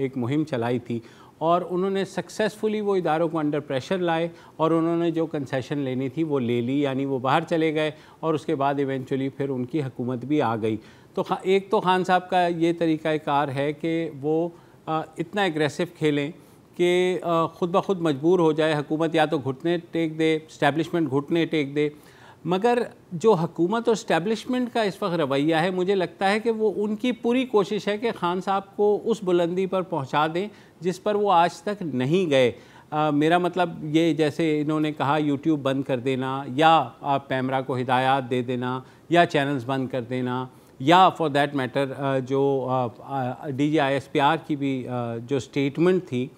एक मुहिम चलाई थी और उन्होंने सक्सेसफुली वो इदारों को अंडर प्रेशर लाए और उन्होंने जो कंसेशन लेनी थी वो ले ली, यानी वो बाहर चले गए और उसके बाद इवेंचुअली फिर उनकी हुकूमत भी आ गई। तो एक तो खान साहब का ये तरीक़ाकार है कि वो इतना एग्रेसिव खेलें कि ख़ुद ब खुद मजबूर हो जाए हुकूमत, या तो घुटने टेक दे, इस्टेब्लिशमेंट घुटने टेक दे। मगर जो हुकूमत और इस्टेब्लिशमेंट का इस वक्त रवैया है, मुझे लगता है कि वो उनकी पूरी कोशिश है कि खान साहब को उस बुलंदी पर पहुंचा दें जिस पर वो आज तक नहीं गए। मेरा मतलब ये, जैसे इन्होंने कहा यूट्यूब बंद कर देना या पैमरा को हिदायत दे देना या चैनल्स बंद कर देना, या फॉर दैट मैटर जो DGISPR की भी जो स्टेटमेंट थी,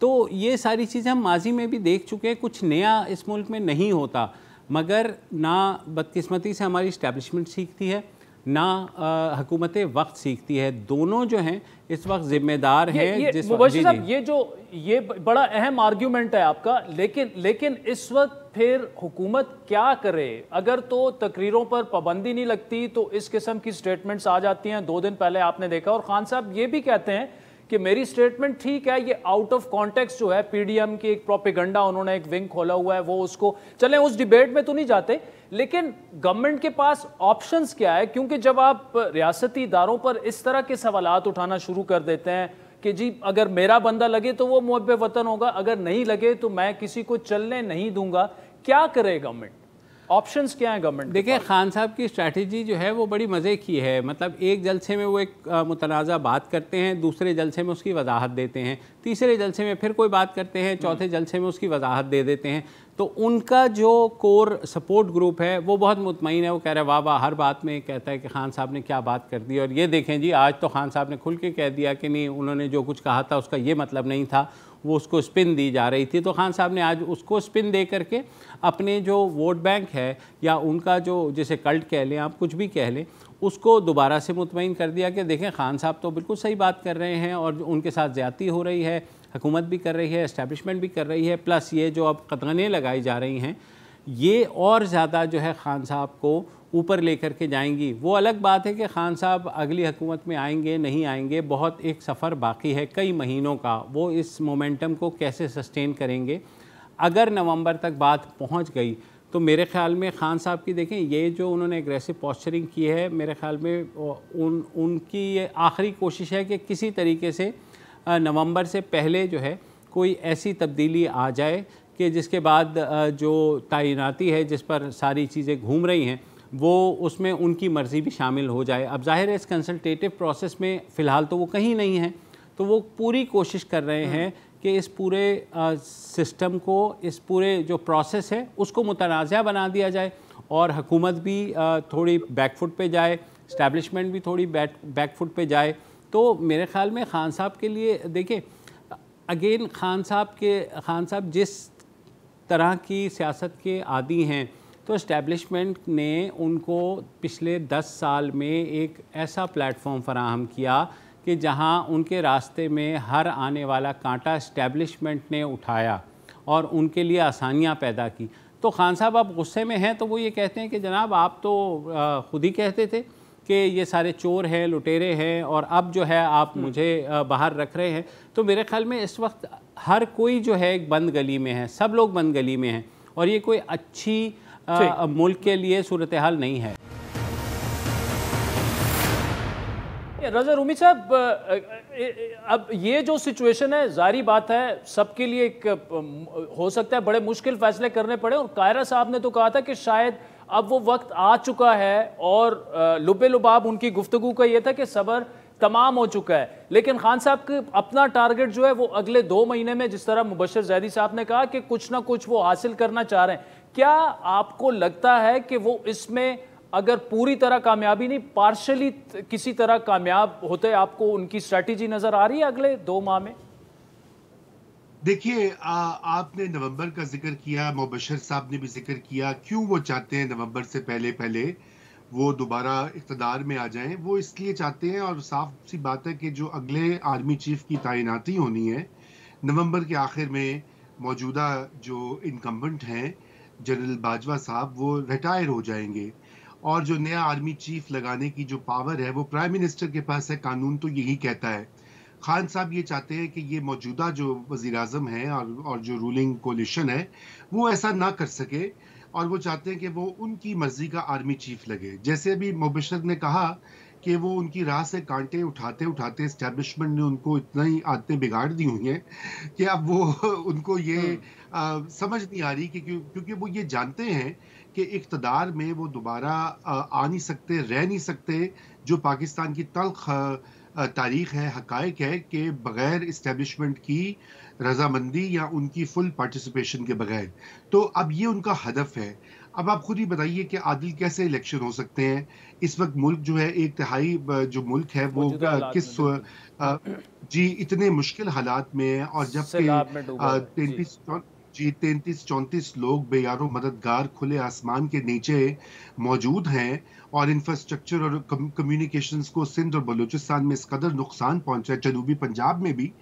तो ये सारी चीज़ें हम माजी में भी देख चुके हैं। कुछ नया इस मुल्क में नहीं होता, मगर ना बदकिस्मती से हमारी इस्टेब्लिशमेंट सीखती है ना हुकूमत वक्त सीखती है। दोनों जो हैं इस वक्त जिम्मेदार हैं। मुबश्शिर साहब, ये बड़ा अहम आर्ग्यूमेंट है आपका, लेकिन इस वक्त फिर हुकूमत क्या करे? अगर तो तकरीरों पर पाबंदी नहीं लगती तो इस किस्म की स्टेटमेंट्स आ जाती हैं। 2 दिन पहले आपने देखा, और खान साहब ये भी कहते हैं कि मेरी स्टेटमेंट ठीक है, ये आउट ऑफ कॉन्टेक्स्ट जो है PDM की एक प्रोपेगेंडा, उन्होंने एक विंग खोला हुआ है, वो उसको चलें उस डिबेट में तो नहीं जाते, लेकिन गवर्नमेंट के पास ऑप्शंस क्या है? क्योंकि जब आप रियासती इदारों पर इस तरह के सवालात उठाना शुरू कर देते हैं कि जी अगर मेरा बंदा लगे तो वो मुहब्बे वतन होगा, अगर नहीं लगे तो मैं किसी को चलने नहीं दूंगा, क्या करे गवर्नमेंट? ऑप्शंस क्या हैं गवर्नमेंट? देखिए, खान साहब की स्ट्रैटेजी जो है वो बड़ी मज़े की है। मतलब एक जलसे में वो एक मुतनाज़ा बात करते हैं, दूसरे जलसे में उसकी वजाहत देते हैं, तीसरे जलसे में फिर कोई बात करते हैं, चौथे जलसे में उसकी वजाहत दे देते हैं। तो उनका जो कोर सपोर्ट ग्रुप है वो बहुत मुतमईन है। वो कह रहा है वाह वाह, हर बात में कहता है कि खान साहब ने क्या बात कर दी। और ये देखें जी, आज तो खान साहब ने खुल के कह दिया कि नहीं, उन्होंने जो कुछ कहा था उसका ये मतलब नहीं था, वो उसको स्पिन दी जा रही थी। तो खान साहब ने आज उसको स्पिन दे करके अपने जो वोट बैंक है या उनका जो, जिसे कल्ट कह लें आप, कुछ भी कह लें, उसको दोबारा से मुतमईन कर दिया कि देखें खान साहब तो बिल्कुल सही बात कर रहे हैं और उनके साथ ज़्यादती हो रही है, हुकूमत भी कर रही है, इस्टेब्लिशमेंट भी कर रही है, प्लस ये जो अब कतगने लगाई जा रही हैं ये और ज़्यादा जो है खान साहब को ऊपर लेकर के जाएंगी। वो अलग बात है कि खान साहब अगली हुकूमत में आएंगे नहीं आएंगे, बहुत एक सफ़र बाकी है कई महीनों का। वो इस मोमेंटम को कैसे सस्टेन करेंगे। अगर नवंबर तक बात पहुंच गई तो मेरे ख़्याल में खान साहब की देखें, ये जो उन्होंने एग्रेसिव पोस्चरिंग की है, मेरे ख़्याल में उनकी ये आखिरी कोशिश है कि किसी तरीके से नवंबर से पहले जो है कोई ऐसी तब्दीली आ जाए कि जिसके बाद जो तैनाती है जिस पर सारी चीज़ें घूम रही हैं वो उसमें उनकी मर्ज़ी भी शामिल हो जाए। अब जाहिर है इस कंसल्टेटिव प्रोसेस में फ़िलहाल तो वो कहीं नहीं है, तो वो पूरी कोशिश कर रहे हैं कि इस पूरे सिस्टम को, इस पूरे जो प्रोसेस है उसको मुतनाज़ा बना दिया जाए और हुकूमत भी थोड़ी बैकफुट पे जाए, इस्टेब्लिशमेंट भी थोड़ी बैकफुट पे जाए। तो मेरे ख़्याल में खान साहब के लिए देखिए अगेन खान साहब जिस तरह की सियासत के आदी हैं, तो इस्टेब्लिशमेंट ने उनको पिछले 10 साल में एक ऐसा प्लेटफॉर्म फराहम किया कि जहां उनके रास्ते में हर आने वाला कांटा इस्टेब्लिशमेंट ने उठाया और उनके लिए आसानियां पैदा की। तो खान साहब अब गुस्से में हैं, तो वो ये कहते हैं कि जनाब आप तो ख़ुद ही कहते थे कि ये सारे चोर हैं, लुटेरे हैं, और अब जो है आप मुझे बाहर रख रहे हैं। तो मेरे ख्याल में इस वक्त हर कोई जो है एक बंद गली में है, सब लोग बंद गली में हैं, और ये कोई अच्छी मुल्क के लिए सूरत हाल नहीं है। रज़ा रूमी साहब, अब ये जो सिचुएशन है, जारी बात है सबके लिए एक हो सकता है बड़े मुश्किल फैसले करने पड़े, और कायरा साहब ने तो कहा था कि शायद अब वो वक्त आ चुका है, और लुबे लुबाब उनकी गुफ्तगू का ये था कि सब्र तमाम हो चुका है। लेकिन खान साहब का अपना टारगेट जो है वो अगले 2 महीने में, जिस तरह मुबश्शिर ज़ैदी साहब ने कहा कि कुछ ना कुछ वो हासिल करना चाह रहे हैं। क्या आपको लगता है कि वो इसमें अगर पूरी तरह कामयाबी नहीं, पार्शली किसी तरह कामयाब होते, आपको उनकी स्ट्रैटेजी नजर आ रही है अगले 2 माह में? देखिए, आपने नवंबर का जिक्र किया, मुबश्शिर साहब ने भी जिक्र किया। क्यों वो चाहते हैं नवंबर से पहले पहले वो दोबारा इक़्तिदार में आ जाएं? वो इसलिए चाहते हैं, और साफ सी बात है कि जो अगले आर्मी चीफ की तैनाती होनी है नवंबर के आखिर में, मौजूदा जो इनकम्बेंट हैं जनरल बाजवा साहब, वो रिटायर हो जाएंगे, और जो नया आर्मी चीफ लगाने की जो पावर है वो प्राइम मिनिस्टर के पास है। कानून तो यही कहता है। खान साहब ये चाहते हैं कि ये मौजूदा जो वज़ीर आज़म है और जो रूलिंग कोलिशन है वो ऐसा ना कर सके, और वो चाहते हैं कि वो उनकी मर्जी का आर्मी चीफ लगे। जैसे अभी मुबश्शिर ने कहा कि वो उनकी राह से कांटे उठाते उठाते इस्टेब्लिशमेंट ने उनको इतना ही आदतें बिगाड़ दी हुई हैं कि अब वो उनको ये समझ नहीं आ रही कि क्योंकि वो ये जानते हैं कि इक़्तिदार में वो दोबारा आ नहीं सकते, रह नहीं सकते। जो पाकिस्तान की तल्ख तारीख है, हकायक है कि बग़ैर इस्टेब्लिशमेंट की रजामंदी या उनकी फुल पार्टिसिपेशन के बगैर। तो अब ये उनका हदफ है। अब आप खुद ही बताइए कि आदिल कैसे इलेक्शन हो सकते हैं? इस वक्त मुल्क जो है, 1/3 जो मुल्क है वो किस जी इतने मुश्किल हालात में है, और जबकि 33-34 लोग बेयारो मददगार खुले आसमान के नीचे मौजूद हैं, और इंफ्रास्ट्रक्चर और कम्युनिकेशंस को सिंध और बलूचिस्तान में इस कदर नुकसान पहुंचा है, जनूबी पंजाब में भी।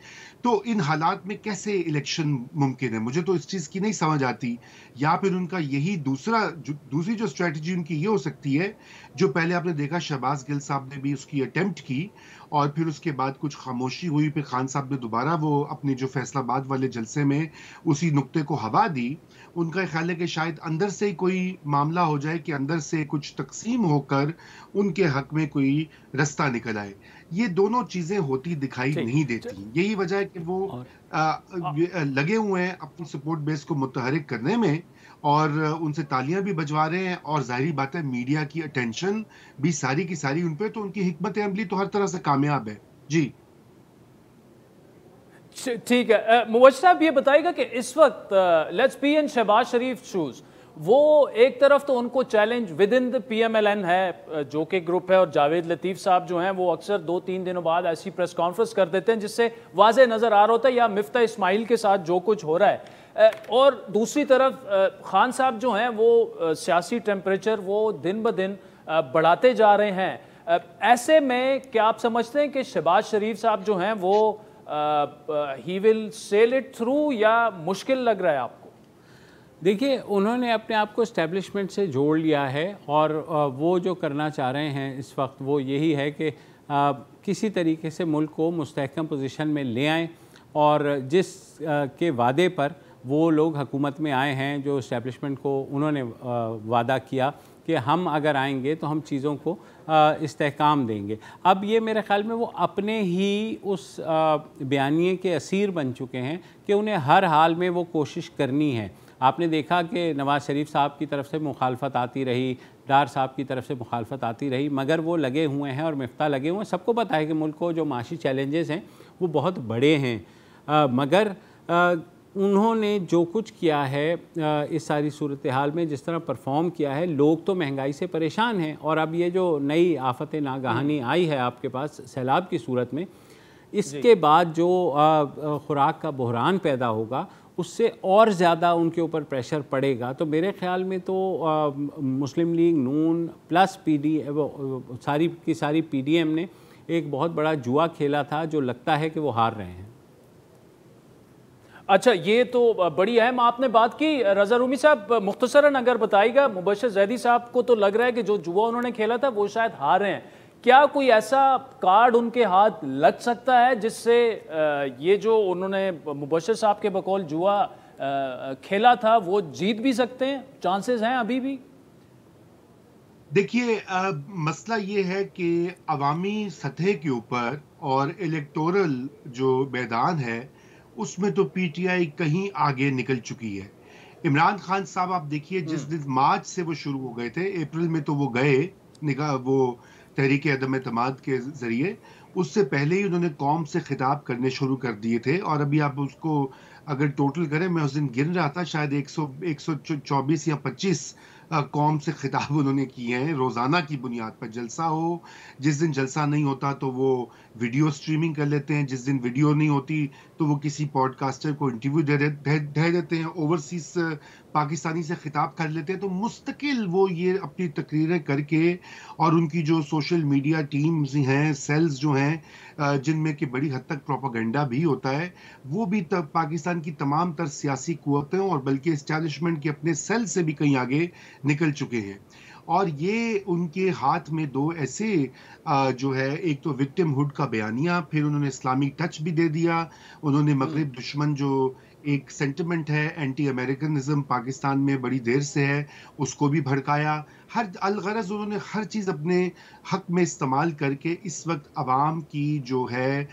तो इन हालात में कैसे इलेक्शन मुमकिन है? मुझे तो इस चीज़ की नहीं समझ आती। या फिर उनका यही दूसरी जो स्ट्रेटजी उनकी ये हो सकती है, जो पहले आपने देखा शहबाज गिल साहब ने भी उसकी अटेम्प्ट की, और फिर उसके बाद कुछ खामोशी हुई, फिर खान साहब ने दोबारा वो अपने जो फैसलाबाद वाले जलसे में उसी नुक्ते को हवा दी। उनका ख्याल है कि शायद अंदर से ही कोई मामला हो जाए, कि अंदर से कुछ तकसीम होकर उनके हक में कोई रास्ता निकल आए। ये दोनों चीजें होती दिखाई नहीं देती। यही वजह है कि वो लगे हुए हैं अपनी सपोर्ट बेस को मुतहरिक करने में, और उनसे तालियां भी बजवा रहे हैं, और जाहिर बात है मीडिया की अटेंशन भी सारी की सारी उन पे। तो उनकी हिकमत अमली तो हर तरह से कामयाब है। जी ठीक है। मुबश्शिर साहब ये बताएगा कि इस वक्त let's be in Shahbaz Sharif shoes, वो एक तरफ तो उनको challenge within the PMLN है, जो कि ग्रुप है, और जावेद लतीफ़ साहब जो हैं वो अक्सर 2-3 दिनों बाद ऐसी प्रेस कॉन्फ्रेंस कर देते हैं जिससे वाज़े नज़र आ रहा होता है या मिफ्ता इस्माइल के साथ जो कुछ हो रहा है। और दूसरी तरफ खान साहब जो हैं वो सियासी टेम्परेचर वो दिन ब दिन बढ़ाते जा रहे हैं। ऐसे में क्या आप समझते हैं कि शहबाज शरीफ साहब जो हैं वो ही विल सेल इट थ्रू, या मुश्किल लग रहा है आपको? देखिए, उन्होंने अपने आप को इस्टेब्लिशमेंट से जोड़ लिया है और वो जो करना चाह रहे हैं इस वक्त वो यही है कि किसी तरीके से मुल्क को मुस्तहकम पोजीशन में ले आएँ और जिस के वादे पर वो लोग हुकूमत में आए हैं, जो इस्टेब्लिशमेंट को उन्होंने वादा किया कि हम अगर आएंगे तो हम चीज़ों को इस्तेहकाम देंगे। अब ये मेरे ख़्याल में वो अपने ही उस बयानिए के असीर बन चुके हैं कि उन्हें हर हाल में वो कोशिश करनी है। आपने देखा कि नवाज़ शरीफ साहब की तरफ से मुखालफत आती रही, डार साहब की तरफ से मुखालफत आती रही, मगर वो लगे हुए हैं और मिफ्ता लगे हुए हैं। सबको पता है कि मुल्क को जो माशी चैलेंजेस हैं वो बहुत बड़े हैं, मगर उन्होंने जो कुछ किया है इस सारी सूरत हाल में, जिस तरह परफॉर्म किया है, लोग तो महंगाई से परेशान हैं और अब ये जो नई आफत नागाहानी आई है आपके पास सैलाब की सूरत में, इसके बाद जो खुराक का बहरान पैदा होगा उससे और ज़्यादा उनके ऊपर प्रेशर पड़ेगा। तो मेरे ख़्याल में तो मुस्लिम लीग नून प्लस सारी की सारी PDM ने एक बहुत बड़ा जुआ खेला था जो लगता है कि वो हार रहे हैं। अच्छा, ये तो बड़ी अहम आपने बात की। रज़ा रूमी साहब मुख्तसरन अगर बताइएगा, मुबश्शिर ज़ैदी साहब को तो लग रहा है कि जो जुआ उन्होंने खेला था वो शायद हार रहे हैं। क्या कोई ऐसा कार्ड उनके हाथ लग सकता है जिससे ये जो उन्होंने मुबश्शिर साहब के बकौल जुआ खेला था वो जीत भी सकते हैं? चांसेस हैं अभी भी? देखिए, मसला ये है कि अवामी सतह के ऊपर और इलेक्टोरल जो मैदान है उसमें तो PTI कहीं आगे निकल चुकी है। इमरान खान साहब आप देखिए, जिस दिन मार्च से वो शुरू हो गए थे, अप्रैल में तो वो गए वो तहरीक अदम एतमाद के जरिए, उससे पहले ही उन्होंने कौम से खिताब करने शुरू कर दिए थे। और अभी आप उसको अगर टोटल करें, मैं उस दिन गिन रहा था, शायद 124 या 25 कौम से खिताब उन्होंने किए हैं रोज़ाना की बुनियाद पर। जलसा हो, जिस दिन जलसा नहीं होता तो वो वीडियो स्ट्रीमिंग कर लेते हैं, जिस दिन वीडियो नहीं होती तो वो किसी पॉडकास्टर को इंटरव्यू दे देते हैं, ओवरसीज पाकिस्तानी से खिताब कर लेते हैं। तो मुस्तकिल वो ये अपनी तकरीरें करके, और उनकी जो सोशल मीडिया टीम्स हैं, सेल्स जो हैं, जिनमें कि बड़ी हद तक प्रोपेगेंडा भी होता है, वो भी पाकिस्तान की तमाम तर सियासी कुव्वतें और बल्कि एस्टैब्लिशमेंट के अपने सेल से भी कहीं आगे निकल चुके हैं। और ये उनके हाथ में दो ऐसे जो है, एक तो विक्टिमहुड का बयानिया, फिर उन्होंने इस्लामिक टच भी दे दिया। उन्होंने मगरिब दुश्मन जो एक सेंटिमेंट है, एंटी अमेरिकनिज्म पाकिस्तान में बड़ी देर से है, उसको भी भड़काया। हर अलगरज उन्होंने हर चीज़ अपने हक में इस्तेमाल करके इस वक्त अवाम की जो है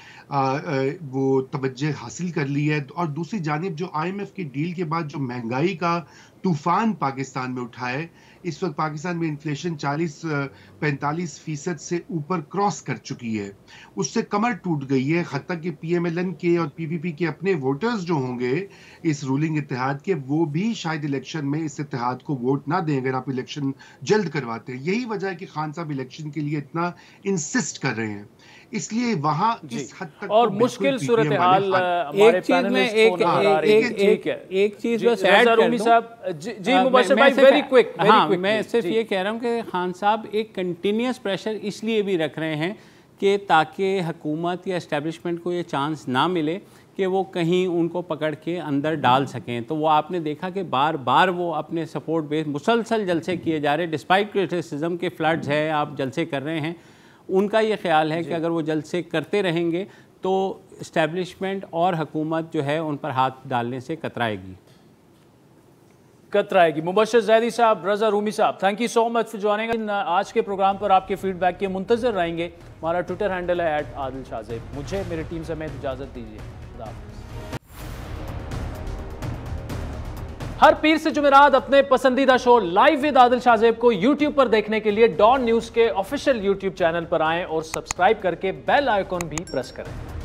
वो तवज्जो हासिल कर ली है। और दूसरी जानिब जो IMF की डील के बाद जो महंगाई का तूफान पाकिस्तान में उठा है, इस वक्त पाकिस्तान में इन्फ्लेशन 40-45% से ऊपर क्रॉस कर चुकी है। उससे कमर टूट गई है। हत्ता कि PMLN के और PPP के अपने वोटर्स जो होंगे इस रूलिंग इत्तेहाद के, वो भी शायद इलेक्शन में इस इत्तेहाद को वोट ना दें अगर आप इलेक्शन जल्द करवाते हैं। यही वजह है कि खान साहब इलेक्शन के लिए इतना इंसिस्ट कर रहे हैं। इसलिए वहां इस हद तक और मुश्किल सूरत हाल। एक चीज में एक चीज बस ऐड कर दूं। जी मुबश्शिर भाई, वेरी क्विक। मैं सिर्फ ये कह रहा हूं कि खान साहब एक कंटिन्यूस प्रेशर इसलिए भी रख रहे हैं कि ताकि हुकूमत या एस्टेब्लिशमेंट को ये चांस ना मिले कि वो कहीं उनको पकड़ के अंदर डाल सकें। तो वो आपने देखा कि बार बार वो अपने सपोर्ट बेस मुसलसल जलसे किए जा रहे हैं, डिस्पाइट क्रिटिसिज्म के फ्लड्स है, आप जलसे कर रहे हैं। उनका ये ख्याल है कि अगर वो जलसे करते रहेंगे तो इस्टेब्लिशमेंट और हुकूमत जो है उन पर हाथ डालने से कतराएगी। मुबश्शिर ज़ैदी साहब, रज़ा रूमी साहब, thank you so much for joining. आज के प्रोग्राम पर आपके फीडबैक के मुंतज़र रहेंगे। हमारा ट्विटर हैंडल है @आदिल-शाज़ेब। मुझे मेरी टीम समेत इजाज़त दीजिए। खुदा हाफ़िज़। हर पीर से जुमेरात अपने पसंदीदा show live with Adil Shahzeb को YouTube पर देखने के लिए डॉन न्यूज़ के ऑफिशियल YouTube चैनल पर आएं और सब्सक्राइब करके बेल आइकॉन भी प्रेस करें।